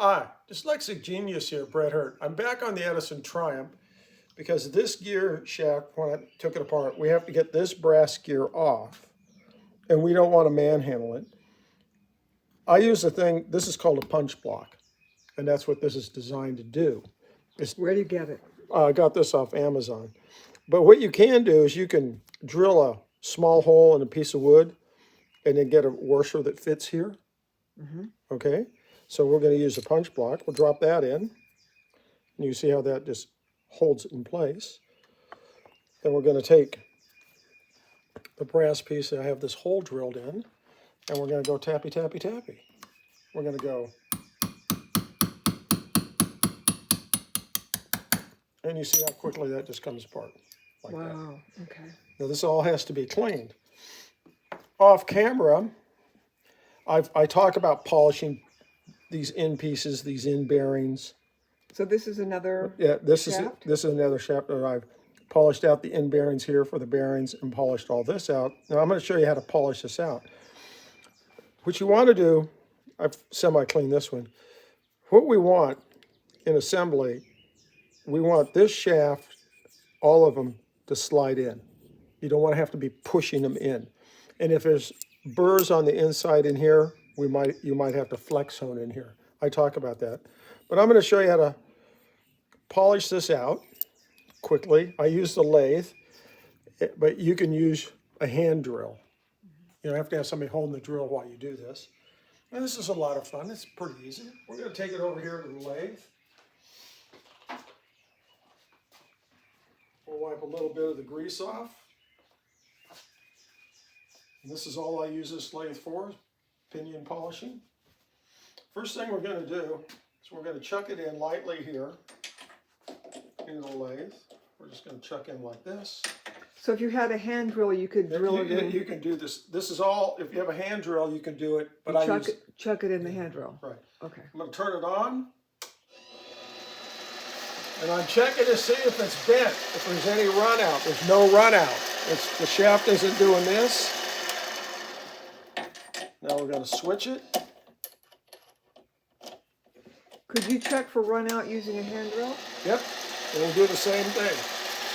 Hi, dyslexic genius here, Brett Hurt. I'm back on the Edison Triumph because this gear shaft, when I took it apart, we have to get this brass gear off and we don't want to manhandle it. I use a thing, this is called a punch block, and that's what this is designed to do. Where do you get it? I got this off Amazon. But what you can do is you can drill a small hole in a piece of wood and then get a washer that fits here. Okay, so we're going to use a punch block. We'll drop that in. And you see how that just holds it in place. Then we're going to take the brass piece that I have this hole drilled in, and we're going to go tappy, tappy, tappy. We're going to go. And you see how quickly that just comes apart. Like that. Wow, okay. Now this all has to be cleaned. Off camera, I talk about polishing these end pieces, these end bearings. So this is another This shaft? is another shaft that I've polished out the end bearings here for the bearings and polished all this out. Now I'm going to show you how to polish this out. What you want to do, I've semi-cleaned this one. What we want in assembly, we want this shaft, all of them, to slide in. You don't want to have to be pushing them in. And if there's burrs on the inside in here, you might have to flex hone in here. I talk about that. But I'm going to show you how to polish this out quickly. I use the lathe, but you can use a hand drill. You don't have to have somebody holding the drill while you do this. And this is a lot of fun. It's pretty easy. We're going to take it over here to the lathe. We'll wipe a little bit of the grease off. And this is all I use this lathe for, pinion polishing. First thing we're going to do is we're going to chuck it in lightly here into the lathe. We're just going to chuck in like this. So if you had a hand drill, you could drill it in? You can do this. This is all, if you have a hand drill, you can do it. But chuck it in the hand drill? Right. Okay. I'm going to turn it on. And I'm checking to see if it's bent, if there's any run out. There's no run out. The shaft isn't doing this. Now we're going to switch it. Could you check for run out using a hand drill? Yep, and we'll do the same thing.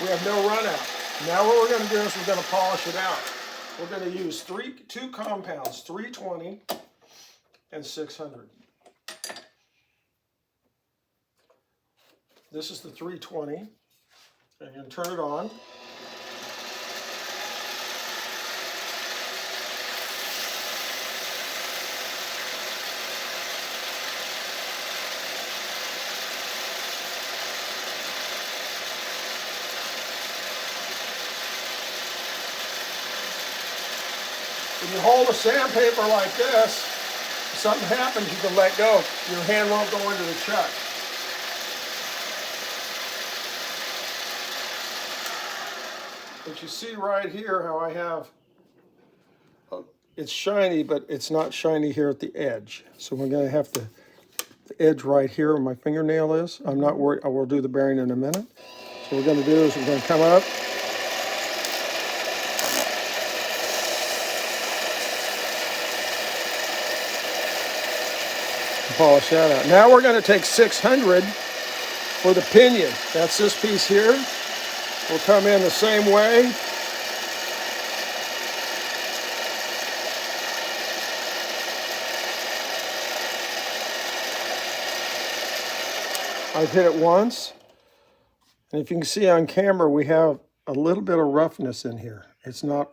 We have no run out. Now what we're going to do is we're going to polish it out. We're going to use two compounds, 320 and 600. This is the 320, and you're going to turn it on. When you hold a sandpaper like this, if something happens, you can let go. Your hand won't go into the chuck. But you see right here how I have, it's shiny, but it's not shiny here at the edge. So we're going to have the edge right here where my fingernail is. I'm not worried. I will do the bearing in a minute. So what we're going to do is we're going to come up. Polish that out. Now we're going to take 600 for the pinion. That's this piece here. We'll come in the same way. I've hit it once. And if you can see on camera, we have a little bit of roughness in here. It's not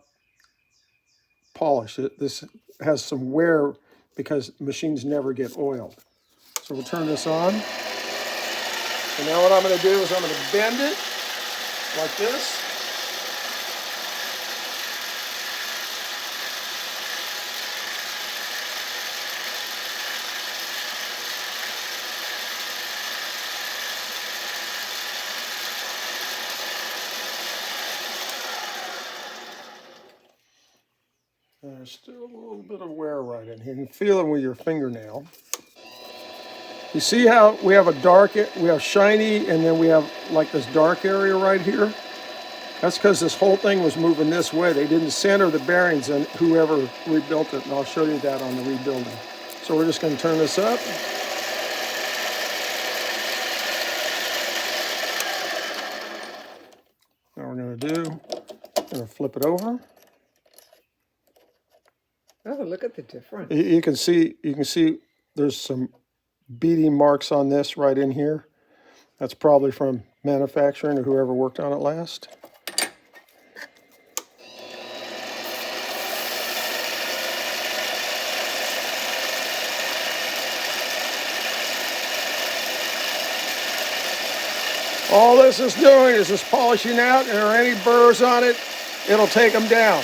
polished. This has some wear because machines never get oiled. So we'll turn this on. And now what I'm going to do is I'm going to bend it like this. There's still a little bit of wear right in here. You can feel it with your fingernail. You see how we have we have shiny, and then we have like this dark area right here? That's because this whole thing was moving this way. They didn't center the bearings, and whoever rebuilt it, and I'll show you that on the rebuilding. So we're just going to turn this up. flip it over. Oh, look at the difference. You can see there's some beading marks on this right in here. That's probably from manufacturing or whoever worked on it last. All this is doing is just polishing out, and if there are any burrs on it, it'll take them down.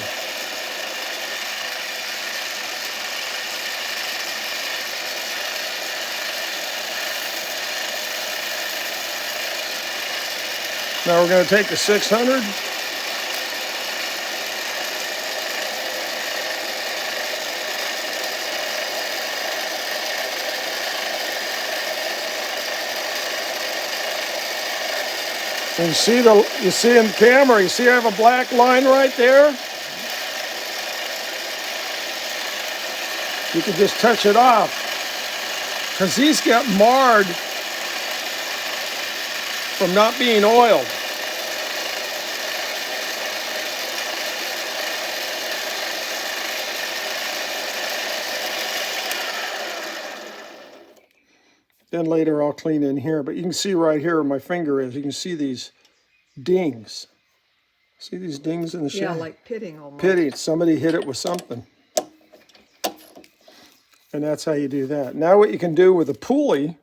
Now we're going to take the 600. And you see in the camera, you see I have a black line right there? You can just touch it off, because these get marred from not being oiled. Then later I'll clean in here, but you can see right here where my finger is, you can see these dings. See these dings in the shell? Yeah, like pitting almost. Pitting, somebody hit it with something. And that's how you do that. Now what you can do with a pulley,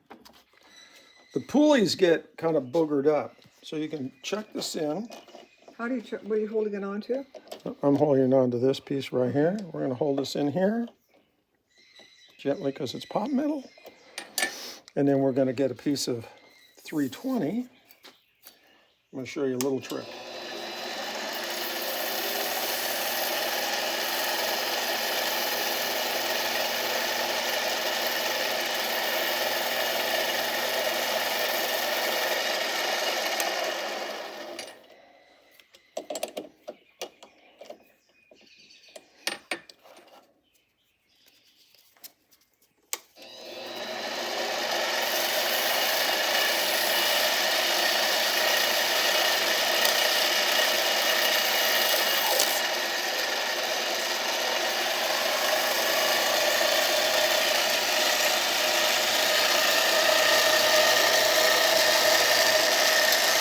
the pulleys get kind of boogered up. So you can chuck this in. How do you check? What are you holding it on to? I'm holding on to this piece right here. We're going to hold this in here gently because it's pot metal. And then we're going to get a piece of 320. I'm going to show you a little trick.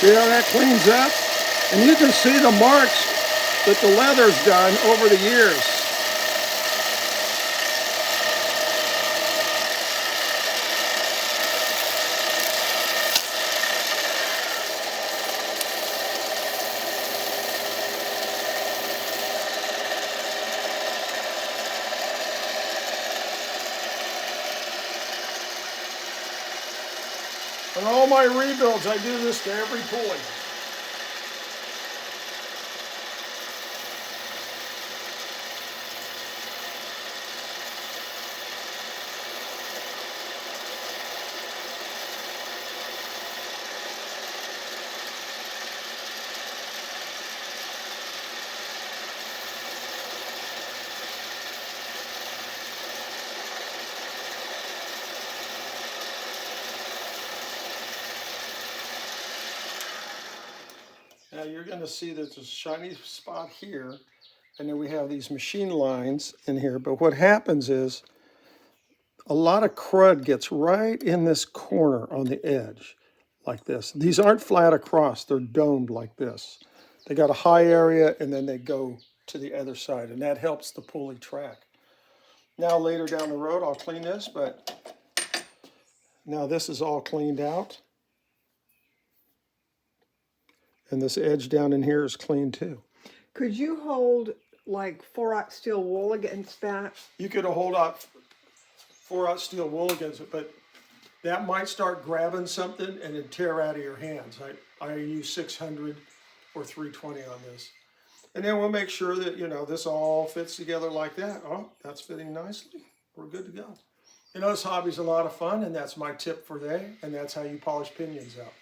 See how that cleans up? And you can see the marks that the leather's done over the years. On all my rebuilds, I do this to every pulley. Now you're going to see there's a shiny spot here, and then we have these machine lines in here. But what happens is a lot of crud gets right in this corner on the edge, like this. These aren't flat across, they're domed like this. They got a high area, and then they go to the other side, and that helps the pulley track. Now later down the road, I'll clean this, but now this is all cleaned out. And this edge down in here is clean too. Could you hold like 4/0 steel wool against that? You could hold up 4/0 steel wool against it, but that might start grabbing something and it tear out of your hands. I use 600 or 320 on this. And then we'll make sure that, you know, this all fits together like that. Oh, that's fitting nicely. We're good to go. You know, this hobby's a lot of fun, and that's my tip for today, and that's how you polish pinions out.